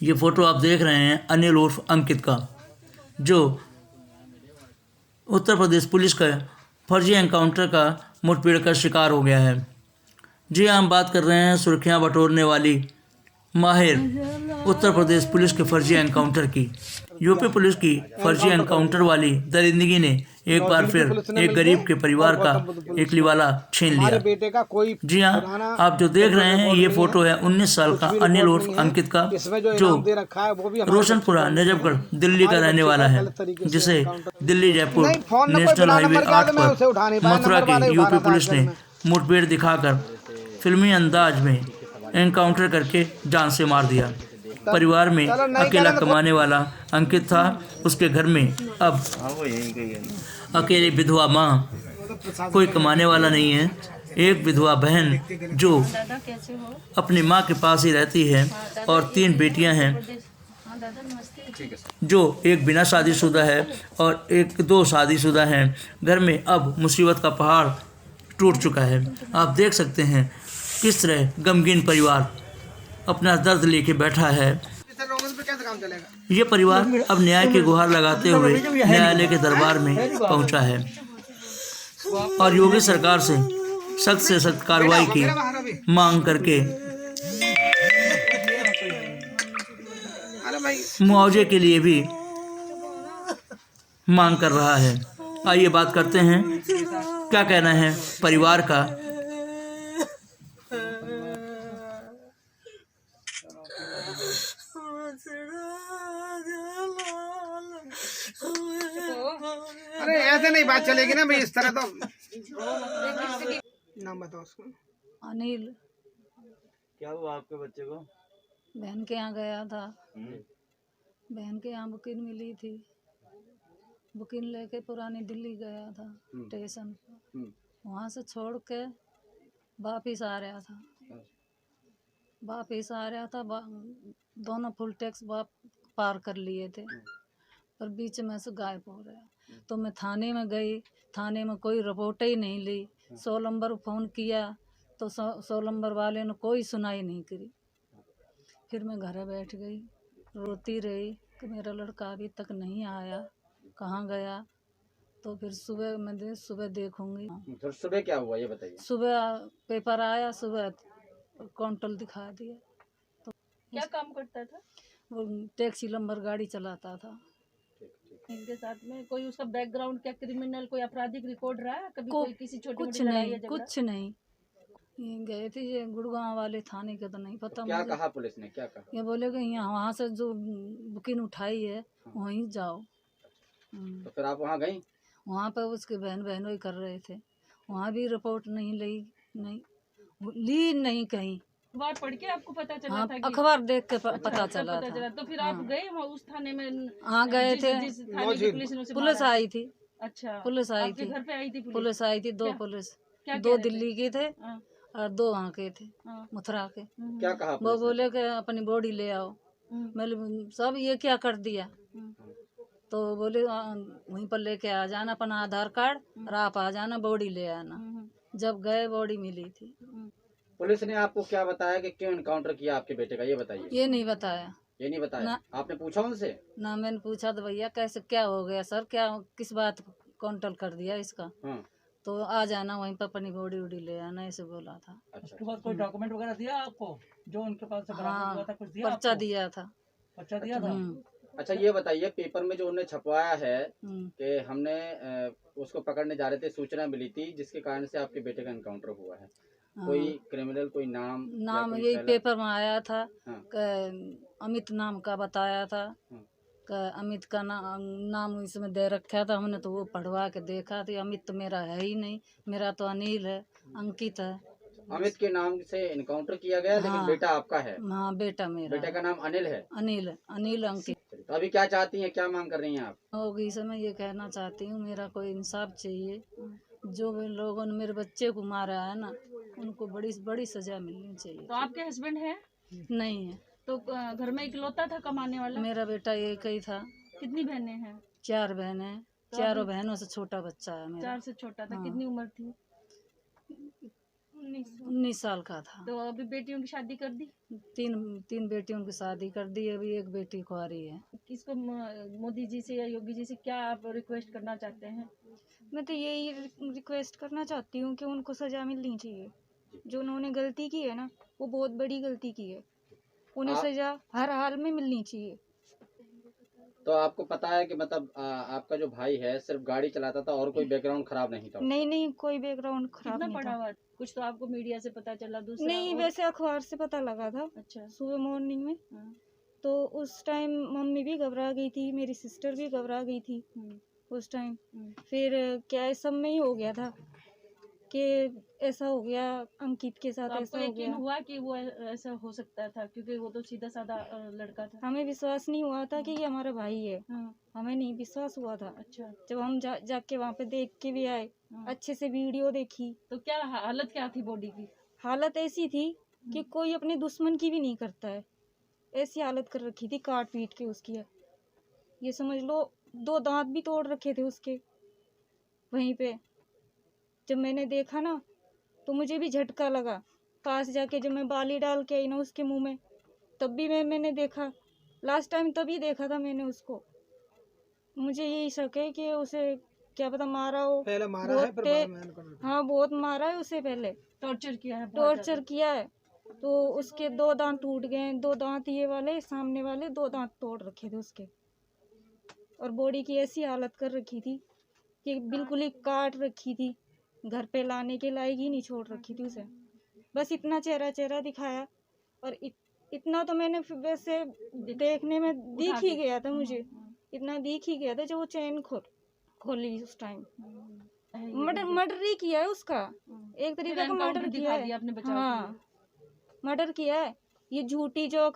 ये फ़ोटो आप देख रहे हैं अनिल उर्फ अंकित का, जो उत्तर प्रदेश पुलिस का फर्जी एनकाउंटर का मुठभेड़ का शिकार हो गया है। जी हाँ, हम बात कर रहे हैं सुर्खियां बटोरने वाली माहिर उत्तर प्रदेश पुलिस के फर्जी एनकाउंटर की। यूपी पुलिस की फर्जी एनकाउंटर वाली दरिंदगी ने एक बार फिर एक गरीब के परिवार का एकलीवाला छीन लिया। जी हाँ, आप जो देख रहे हैं ये फोटो है 19 साल का अनिल उर्फ अंकित का, जो रोशनपुरा नजफगढ़ दिल्ली का रहने वाला है, जिसे दिल्ली जयपुर नेशनल हाईवे 8 पर मथुरा की यूपी पुलिस ने मुठभेड़ दिखाकर फिल्मी अंदाज में एनकाउंटर करके जान से मार दिया। परिवार में अकेला कमाने वाला अंकित था। उसके घर में अब अकेली विधवा माँ, कोई कमाने वाला नहीं है। एक विधवा बहन जो अपनी माँ के पास ही रहती है और 3 बेटियां हैं, जो एक बिना शादीशुदा है और 2 शादीशुदा हैं। घर में अब मुसीबत का पहाड़ टूट चुका है। आप देख सकते हैं किस तरह गमगीन परिवार अपना दर्द लेके बैठा है। ये परिवार अब न्याय की गुहार लगाते हुए न्यायालय के दरबार में पहुंचा है और योगी सरकार से सख्त कार्रवाई की मांग करके मुआवजे के लिए भी मांग कर रहा है। आइए बात करते हैं क्या कहना है परिवार का। अरे ऐसे नहीं बात चलेगी ना भाई, इस तरह तो। नाम बताओ उसको। अनिल। क्या हुआ आपके बच्चे को? बहन के यहाँ गया था। बहन के यहाँ बुकिन मिली थी। बुकिन लेके पुरानी दिल्ली गया था स्टेशन पर। वहाँ से छोड़ के वापिस आ रहा था। दोनों फुल टैक्स पार कर लिए थे, पर बीच में से गायब हो गया। तो मैं थाने में गई, थाने में कोई रिपोर्ट ही नहीं ली। 100 नंबर फ़ोन किया तो 100 नंबर वाले ने कोई सुनाई नहीं करी। फिर मैं घर बैठ गई, रोती रही कि मेरा लड़का अभी तक नहीं आया, कहाँ गया। तो फिर सुबह देखूंगी। फिर सुबह क्या हुआ ये बताइए। सुबह पेपर आया, सुबह काउंटर दिखा दिया। तो क्या काम करता था? वो टैक्सी नंबर गाड़ी चलाता था। इनके साथ में कोई उसका बैकग्राउंड, क्या क्रिमिनल कोई आपराधिक रिकॉर्ड रहा है कभी? कोई किसी छोटी कुछ नहीं। ये गए थे ये गुड़गांव वाले थाने के, तो नहीं पता। तो क्या कहा पुलिस ने, क्या कहा? ये बोले कि यहाँ वहाँ से जो बुकिंग उठाई है वहीं जाओ। तो फिर आप वहाँ गई? वहाँ पर उसके बहनोई कर रहे थे, वहाँ भी रिपोर्ट नहीं ली कहीं। अखबार पढ़ के आपको पता चला? हाँ, था कि अखबार देख के पता चला था। तो फिर आप गए वहाँ उस थाने में? हाँ गए थे। पुलिस आई थी। अच्छा, पुलिस आई थी। घर पे आई थी पुलिस आई थी। 2 पुलिस, क्या 2 दिल्ली के थे हाँ। और 2 वहाँ के थे, मथुरा के। क्या कहा? वो बोले कि अपनी बॉडी ले आओ। मैंने सब ये क्या कर दिया? तो बोले वहीं पर लेके आ जाना अपना आधार कार्ड और आप आ जाना, बॉडी ले आना। जब गए बॉडी मिली थी। पुलिस ने आपको क्या बताया कि क्यों एनकाउंटर किया आपके बेटे का, ये बताइए। ये नहीं बताया। ये नहीं बताया? आपने पूछा उनसे? ना, मैंने पूछा तो भैया कैसे क्या हो गया सर, क्या किस बात काउंटर कर दिया इसका? तो आ जाना वहीं पर अपनी बॉडी वोडी ले आना, ऐसे बोला था। अच्छा। उसके बाद कोई डॉक्यूमेंट वगैरह दिया आपको जो उनके पास से बरामद हुआ था? कुछ दिया? पर्चा दिया था। पर्चा दिया था? अच्छा, ये बताइए पेपर में जो उन्होंने छपवाया है कि हमने उसको पकड़ने जा रहे थे, सूचना मिली थी जिसके कारण से आपके बेटे का एनकाउंटर हुआ है। कोई क्रिमिनल, कोई नाम यही पेपर में आया था। अमित नाम का बताया था। अमित का नाम इसमें दे रखा था। हमने तो वो पढ़वा के देखा था, अमित तो मेरा है ही नहीं, मेरा तो अनिल है, अंकित है। अमित के नाम से एनकाउंटर किया गया। लेकिन बेटा आपका है? हाँ, बेटा मेरा। बेटे का नाम अनिल है? अनिल अंकित। तो अभी क्या चाहती हैं, क्या मांग कर रही हैं आप? होगी समय ये कहना चाहती हूँ, मेरा कोई इंसाफ चाहिए। जो भी लोगों ने मेरे बच्चे को मारा है ना, उनको बड़ी सजा मिलनी चाहिए। तो आपके हस्बैंड है? नहीं है। तो घर में इकलौता था कमाने वाला? मेरा बेटा एक ही था। कितनी बहनें हैं? 4 बहनें। चारों बहनों से छोटा बच्चा है मेरा। 4 से छोटा था। कितनी उम्र थी? 19 साल का था। तो अभी बेटियों की शादी कर दी? तीन बेटियों की शादी कर दी, अभी एक बेटी कुंवारी है। किसको मोदी जी से या योगी जी से क्या आप रिक्वेस्ट करना चाहते हैं? मैं तो यही रिक्वेस्ट करना चाहती हूँ कि उनको सज़ा मिलनी चाहिए। जो उन्होंने गलती की है ना, वो बहुत बड़ी गलती की है। उन्हें सज़ा हर हाल में मिलनी चाहिए। तो आपको पता है कि मतलब आपका जो भाई है सिर्फ गाड़ी चलाता था और कोई बैकग्राउंड खराब नहीं था? नहीं, कोई बैकग्राउंड खराब कितना नहीं पढ़ा था। हुआ? कुछ तो आपको मीडिया से पता चला, दूसरा नहीं, और? वैसे अखबार से पता लगा था अच्छा। सुबह मॉर्निंग में। हाँ। तो उस टाइम मम्मी भी घबरा गई थी, मेरी सिस्टर भी घबरा गई थी उस टाइम। फिर क्या सब में ही हो गया था कि ऐसा हो गया, अंकित के साथ तो आपको ऐसा हो यकीन गया। हुआ कि वो ऐसा हो सकता था, क्योंकि वो तो सीधा साधा लड़का था? हमें विश्वास नहीं हुआ था कि ये हमारा भाई है। हाँ। हमें नहीं विश्वास हुआ था। अच्छा। जब हम जाके वहाँ पे देख के भी आए, हाँ। अच्छे से वीडियो देखी, तो क्या हालत क्या थी बॉडी की? हालत ऐसी थी कि कोई अपने दुश्मन की भी नहीं करता है, ऐसी हालत कर रखी थी काट पीट के उसकी। ये समझ लो 2 दांत भी तोड़ रखे थे उसके वहीं पे। जब मैंने देखा ना तो मुझे भी झटका लगा। पास जाके जब मैं बाली डाल के आई ना उसके मुंह में, तब भी मैंने देखा। लास्ट टाइम तभी देखा था मैंने उसको। मुझे यही शक है कि उसे क्या पता मारा हो, पहले मारा है, फिर बाद में हाँ बहुत मारा है उसे, पहले टॉर्चर किया है? टॉर्चर किया है। तो उसके 2 दांत टूट गए, 2 दांत ये वाले सामने वाले 2 दांत तोड़ रखे थे उसके। और बॉडी की ऐसी हालत कर रखी थी कि बिल्कुल ही काट रखी थी, घर पे लाने के लायक ही नहीं छोड़ रखी थी उसे। बस इतना चेहरा दिखाया। और इतना तो मैंने वैसे देखने में दिख ही गया था मुझे, इतना दिख ही गया था जब वो चैन खोली उस टाइम। मर्डर ही किया है उसका, एक तरीके का मर्डर किया है। आपने बचाव हाँ, मर्डर किया है। ये झूठी जो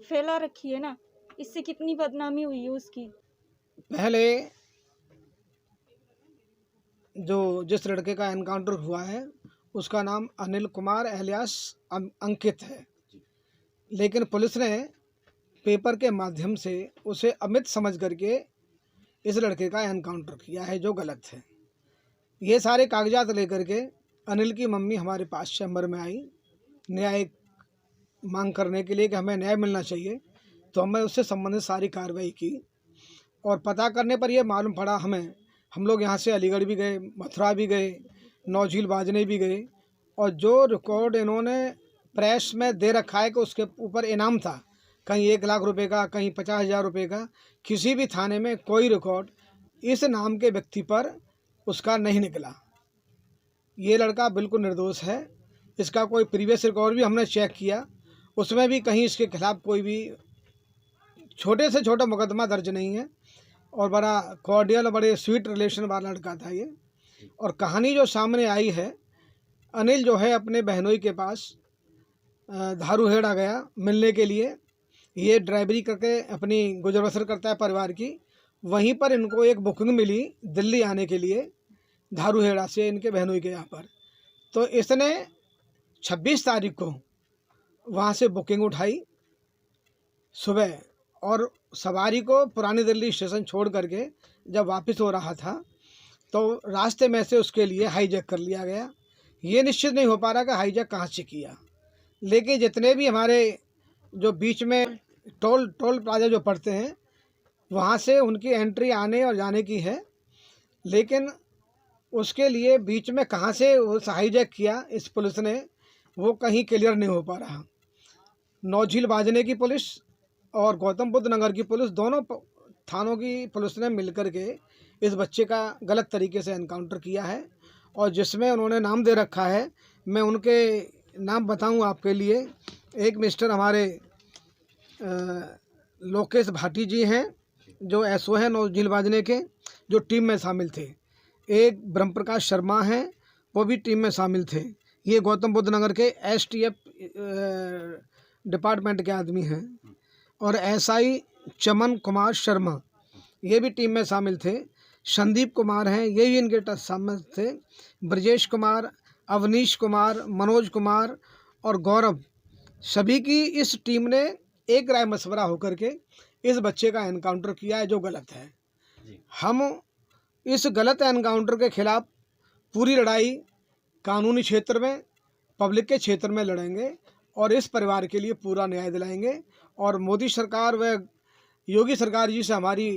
फैला रखी है ना, इससे कितनी बदनामी हुई है उसकी। पहले जो जिस लड़के का एनकाउंटर हुआ है उसका नाम अनिल कुमार एलियास अंकित है, लेकिन पुलिस ने पेपर के माध्यम से उसे अमित समझ करके इस लड़के का एनकाउंटर किया है, जो गलत है। ये सारे कागजात लेकर के अनिल की मम्मी हमारे पास चैम्बर में आई न्याय मांग करने के लिए कि हमें न्याय मिलना चाहिए। तो हमने उससे संबंधित सारी कार्रवाई की और पता करने पर यह मालूम पड़ा हमें, हम लोग यहाँ से अलीगढ़ भी गए, मथुरा भी गए, नौझील बाजने भी गए, और जो रिकॉर्ड इन्होंने प्रेस में दे रखा है कि उसके ऊपर इनाम था, कहीं 1 लाख रुपए का, कहीं 50,000 रुपये का, किसी भी थाने में कोई रिकॉर्ड इस नाम के व्यक्ति पर उसका नहीं निकला। ये लड़का बिल्कुल निर्दोष है। इसका कोई प्रीवियस रिकॉर्ड भी हमने चेक किया, उसमें भी कहीं इसके खिलाफ कोई भी छोटे से छोटा मुकदमा दर्ज नहीं है। और बड़ा कॉर्डियल, बड़े स्वीट रिलेशन वाला लड़का था ये। और कहानी जो सामने आई है, अनिल जो है अपने बहनोई के पास धारूहेड़ा गया मिलने के लिए। ये ड्राइवरी करके अपनी गुजर बसर करता है परिवार की। वहीं पर इनको एक बुकिंग मिली दिल्ली आने के लिए, धारूहेड़ा से इनके बहनोई के यहाँ पर। तो इसने 26 तारीख को वहाँ से बुकिंग उठाई सुबह, और सवारी को पुरानी दिल्ली स्टेशन छोड़ करके जब वापस हो रहा था तो रास्ते में से उसके लिए हाईजैक कर लिया गया। ये निश्चित नहीं हो पा रहा कि हाईजैक कहाँ से किया, लेकिन जितने भी हमारे जो बीच में टोल प्लाजा जो पड़ते हैं वहाँ से उनकी एंट्री आने और जाने की है, लेकिन उसके लिए बीच में कहाँ से उस हाईजैक किया इस पुलिस ने वो कहीं क्लियर नहीं हो पा रहा। नौझील बाजने की पुलिस और गौतम बुद्ध नगर की पुलिस, दोनों थानों की पुलिस ने मिलकर के इस बच्चे का गलत तरीके से एनकाउंटर किया है। और जिसमें उन्होंने नाम दे रखा है, मैं उनके नाम बताऊं आपके लिए। एक मिस्टर हमारे लोकेश भाटी जी हैं, जो एसओ हैं नौझील बाजने के, जो टीम में शामिल थे। एक ब्रह्म प्रकाश शर्मा हैं, वो भी टीम में शामिल थे। ये गौतम बुद्ध नगर के STF डिपार्टमेंट के आदमी हैं। और SI चमन कुमार शर्मा, ये भी टीम में शामिल थे। संदीप कुमार हैं, ये भी इनके शामिल थे। ब्रजेश कुमार, अवनीश कुमार, मनोज कुमार और गौरव, सभी की इस टीम ने एक राय मशवरा होकर के इस बच्चे का एनकाउंटर किया है, जो गलत है। हम इस गलत एनकाउंटर के खिलाफ पूरी लड़ाई कानूनी क्षेत्र में, पब्लिक के क्षेत्र में लड़ेंगे और इस परिवार के लिए पूरा न्याय दिलाएंगे। और मोदी सरकार व योगी सरकार जी से हमारी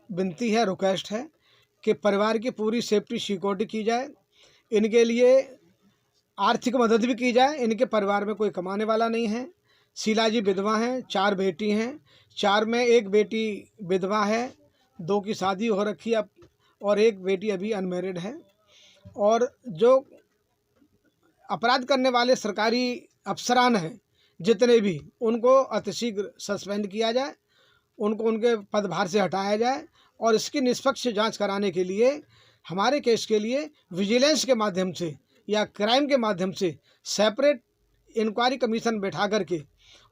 विनती है, रिक्वेस्ट है कि परिवार की पूरी सेफ्टी सिक्योरिटी की जाए, इनके लिए आर्थिक मदद भी की जाए। इनके परिवार में कोई कमाने वाला नहीं है। शीला जी विधवा हैं, 4 बेटी हैं, 4 में एक बेटी विधवा है, 2 की शादी हो रखी है और एक बेटी अभी अनमैरिड है। और जो अपराध करने वाले सरकारी अफसरान हैं जितने भी, उनको अतिशीघ्र सस्पेंड किया जाए, उनको उनके पदभार से हटाया जाए और इसकी निष्पक्ष जांच कराने के लिए हमारे केस के लिए विजिलेंस के माध्यम से या क्राइम के माध्यम से सेपरेट इंक्वायरी कमीशन बैठा करके,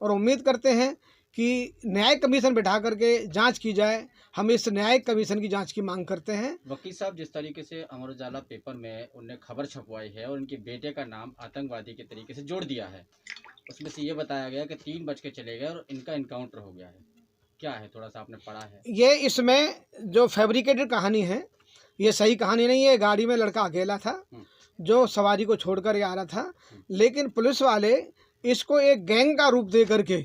और उम्मीद करते हैं कि न्यायिक कमीशन बैठा करके जांच की जाए। हम इस न्यायिक कमीशन की जांच की मांग करते हैं। वकील साहब, जिस तरीके से अमर उजाला पेपर में उनने खबर छपवाई है और उनके बेटे का नाम आतंकवादी के तरीके से जोड़ दिया है, उसमें से ये बताया गया कि 3 बज के चले गए और इनका इनकाउंटर हो गया है, क्या है? थोड़ा सा आपने पढ़ा है? ये इसमें जो फैब्रिकेटेड कहानी है, ये सही कहानी नहीं है। गाड़ी में लड़का अकेला था जो सवारी को छोड़ कर आ रहा था, लेकिन पुलिस वाले इसको एक गैंग का रूप दे करके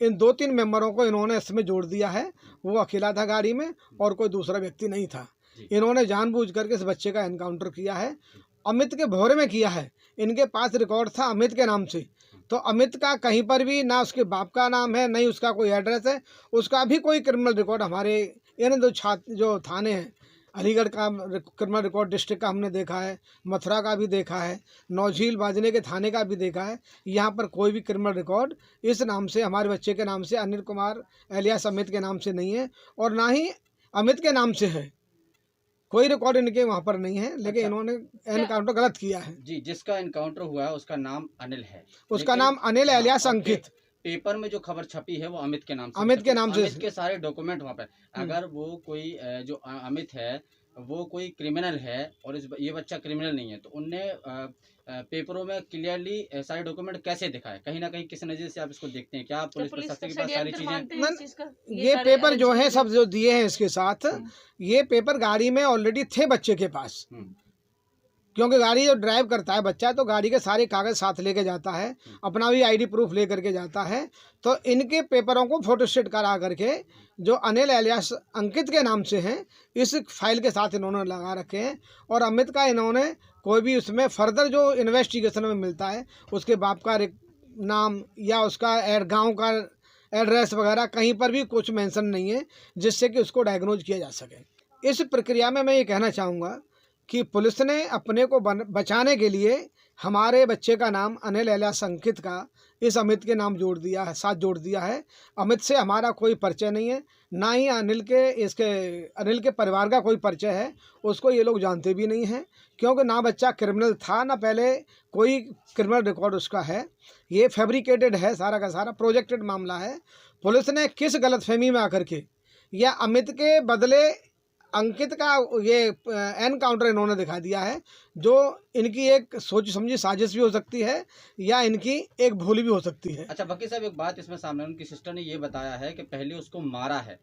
इन 2-3 मेंबरों को इन्होंने इसमें जोड़ दिया है। वो अकेला था गाड़ी में और कोई दूसरा व्यक्ति नहीं था। इन्होंने जानबूझ करके इस बच्चे का एनकाउंटर किया है। अमित के भोरे में किया है। इनके पास रिकॉर्ड था अमित के नाम से, तो अमित का कहीं पर भी ना उसके बाप का नाम है, नहीं उसका कोई एड्रेस है, उसका भी कोई क्रिमिनल रिकॉर्ड हमारे इन जो थाने हैं, अलीगढ़ का क्रिमिनल रिकॉर्ड डिस्ट्रिक्ट का हमने देखा है, मथुरा का भी देखा है, नौझील बाजने के थाने का भी देखा है। यहाँ पर कोई भी क्रिमिनल रिकॉर्ड इस नाम से, हमारे बच्चे के नाम से, अनिल कुमार एलियास अमित के नाम से नहीं है और ना ही अमित के नाम से है। कोई रिकॉर्ड इनके वहाँ पर नहीं है, लेकिन इन्होंने एनकाउंटर गलत किया है। जी, जिसका एनकाउंटर हुआ है उसका नाम अनिल है, उसका नाम अनिल एलियास अंकित। पेपर में जो खबर छपी है वो अमित के नाम से, अमित के नाम से, अमित के सारे डॉक्यूमेंट वहाँ पे। अगर वो कोई जो अमित है वो कोई क्रिमिनल है और ये बच्चा क्रिमिनल नहीं है, तो उनने पेपरों में क्लियरली सारे डॉक्यूमेंट कैसे दिखाए? कहीं ना कहीं किस नजर से आप इसको देखते हैं? क्या पुलिस प्रशासन के पास सारी चीजें? ये पेपर जो है सब जो दिए हैं इसके साथ, ये पेपर गाड़ी में ऑलरेडी थे बच्चे के पास, क्योंकि गाड़ी जो ड्राइव करता है बच्चा तो गाड़ी के सारे कागज साथ लेके जाता है, अपना भी आईडी प्रूफ ले करके जाता है। तो इनके पेपरों को फोटोस्टेट करा करके जो अनिल एलियास अंकित के नाम से हैं, इस फाइल के साथ इन्होंने लगा रखे हैं। और अमित का इन्होंने कोई भी उसमें फर्दर जो इन्वेस्टिगेशन में मिलता है, उसके बाप का नाम या उसका गाँव का एड्रेस वगैरह कहीं पर भी कुछ मेंशन नहीं है जिससे कि उसको डायग्नोज किया जा सके। इस प्रक्रिया में मैं ये कहना चाहूँगा कि पुलिस ने अपने को बचाने के लिए हमारे बच्चे का नाम अनिल एलियास अंकित का इस अमित के नाम जोड़ दिया है, साथ जोड़ दिया है। अमित से हमारा कोई परिचय नहीं है, ना ही अनिल के परिवार का कोई परिचय है। उसको ये लोग जानते भी नहीं हैं, क्योंकि ना बच्चा क्रिमिनल था, ना पहले कोई क्रिमिनल रिकॉर्ड उसका है। ये फैब्रिकेटेड है, सारा का सारा प्रोजेक्टेड मामला है। पुलिस ने किस गलतफहमी में आकर के या अमित के बदले अंकित का ये एनकाउंटर इन्होंने दिखा दिया है, जो इनकी एक सोच समझी साजिश भी हो सकती है या इनकी एक भूल भी हो सकती है। अच्छा वकील साहब, एक बात इसमें सामने, उनकी सिस्टर ने ये बताया है कि पहले उसको मारा है,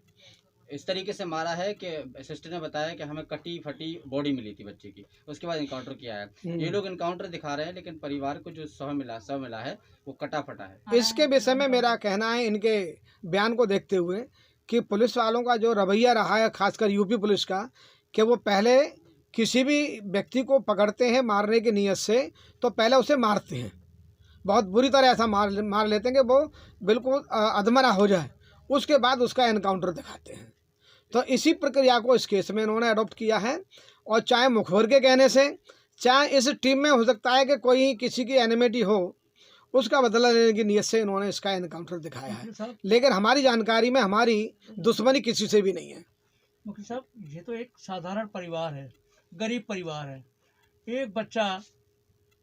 इस तरीके से मारा है कि सिस्टर ने बताया कि हमें कटी फटी बॉडी मिली थी बच्चे की, उसके बाद इनकाउंटर किया है। ये लोग इनकाउंटर दिखा रहे हैं, लेकिन परिवार को जो शव मिला है वो कटा फटा है। इसके विषय में मेरा कहना है, इनके बयान को देखते हुए, कि पुलिस वालों का जो रवैया रहा है, खासकर यूपी पुलिस का, कि वो पहले किसी भी व्यक्ति को पकड़ते हैं मारने की नीयत से, तो पहले उसे मारते हैं, बहुत बुरी तरह ऐसा मार लेते हैं कि वो बिल्कुल अधमरा हो जाए, उसके बाद उसका एनकाउंटर दिखाते हैं। तो इसी प्रक्रिया को इस केस में इन्होंने अडॉप्ट किया है। और चाहे मुखबिर के कहने से, चाहे इस टीम में हो सकता है कि कोई किसी की एनिमिटी हो, उसका बदला लेने की नीयत से इन्होंने इसका एनकाउंटर दिखाया है। लेकिन हमारी जानकारी में हमारी दुश्मनी किसी से भी नहीं है। मुखी साहब, ये तो एक साधारण परिवार है, गरीब परिवार है। एक बच्चा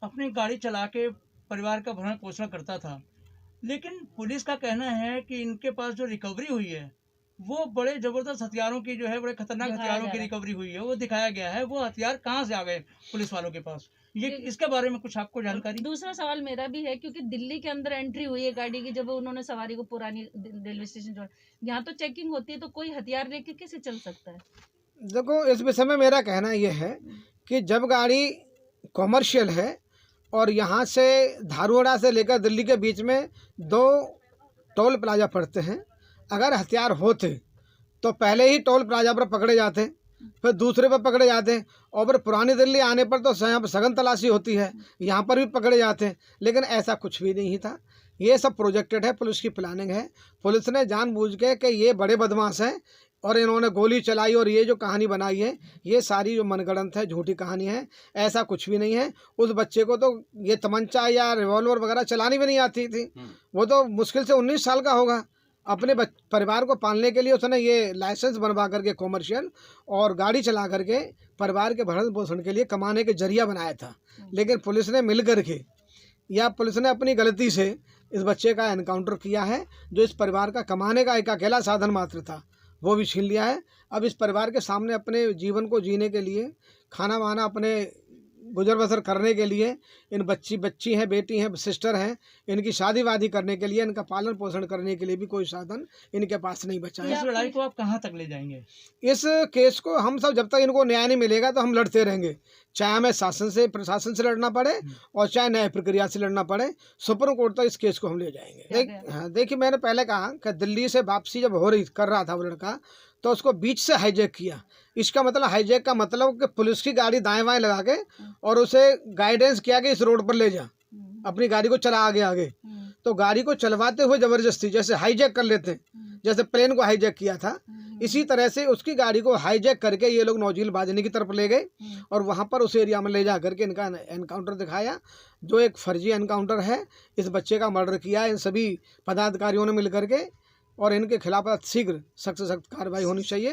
अपनी गाड़ी चला के परिवार का भरण पोषण करता था, लेकिन पुलिस का कहना है कि इनके पास जो रिकवरी हुई है वो बड़े ज़बरदस्त हथियारों की जो है, बड़े खतरनाक हथियारों की रिकवरी हुई है, वो दिखाया गया है। वो हथियार कहाँ से आ गए पुलिस वालों के पास, ये इसके बारे में कुछ आपको जानकारी? दूसरा सवाल मेरा भी है, क्योंकि दिल्ली के अंदर एंट्री हुई है गाड़ी की, जब उन्होंने सवारी को पुरानी रेलवे स्टेशन जोड़ा, यहाँ तो चेकिंग होती है, तो कोई हथियार लेके कैसे चल सकता है? देखो, इस विषय में मेरा कहना यह है कि जब गाड़ी कॉमर्शियल है और यहाँ से धारूड़ा से लेकर दिल्ली के बीच में 2 टोल प्लाजा पड़ते हैं। अगर हथियार होते तो पहले ही टोल प्लाजा पर पकड़े जाते, फिर दूसरे पर पकड़े जाते, और फिर पुरानी दिल्ली आने पर तो यहाँ पर सघन तलाशी होती है, यहाँ पर भी पकड़े जाते हैं। लेकिन ऐसा कुछ भी नहीं था। ये सब प्रोजेक्टेड है, पुलिस की प्लानिंग है। पुलिस ने जानबूझ के कि ये बड़े बदमाश हैं और इन्होंने गोली चलाई और ये जो कहानी बनाई है ये सारी जो मनगढ़ंत है, झूठी कहानी है। ऐसा कुछ भी नहीं है। उस बच्चे को तो ये तमंचा या रिवॉल्वर वगैरह चलानी भी नहीं आती थी। वो तो मुश्किल से 19 साल का होगा। अपने परिवार को पालने के लिए उसने ये लाइसेंस बनवा करके कॉमर्शियल और गाड़ी चला करके परिवार के भरण पोषण के लिए कमाने के जरिया बनाया था। लेकिन पुलिस ने मिल करके या पुलिस ने अपनी गलती से इस बच्चे का एनकाउंटर किया है, जो इस परिवार का कमाने का एक अकेला साधन मात्र था, वो भी छीन लिया है। अब इस परिवार के सामने अपने जीवन को जीने के लिए, खाना वाना अपने गुजर बसर करने के लिए, इन बच्ची हैं, बेटी हैं, सिस्टर हैं, इनकी शादी वादी करने के लिए, इनका पालन पोषण करने के लिए भी कोई साधन इनके पास नहीं बचा है। इस लड़ाई को आप कहाँ तक ले जाएंगे? इस केस को हम सब जब तक इनको न्याय नहीं मिलेगा तो हम लड़ते रहेंगे, चाहे हमें प्रशासन से लड़ना पड़े और चाहे न्याय प्रक्रिया से लड़ना पड़े। सुप्रीम कोर्ट तक इस केस को हम ले जाएंगे। देखिए, मैंने पहले कहा कि दिल्ली से वापसी जब कर रहा था वो लड़का, तो उसको बीच से हाईजैक किया। इसका मतलब हाईजैक का मतलब कि पुलिस की गाड़ी दाएं बाएं लगा के और उसे गाइडेंस किया कि इस रोड पर ले जा, अपनी गाड़ी को चला आगे। तो गाड़ी को चलवाते हुए जबरदस्ती जैसे हाईजैक कर लेते हैं, जैसे प्लेन को हाईजैक किया था, इसी तरह से उसकी गाड़ी को हाईजैक करके ये लोग नौजील बाजनी की तरफ ले गए और वहाँ पर उस एरिया में ले जा करके इनका एनकाउंटर दिखाया, जो एक फर्जी एनकाउंटर है। इस बच्चे का मर्डर किया इन सभी पदाधिकारियों ने मिल करके, और इनके खिलाफ शीघ्र सख्त से सख्त कार्रवाई होनी चाहिए।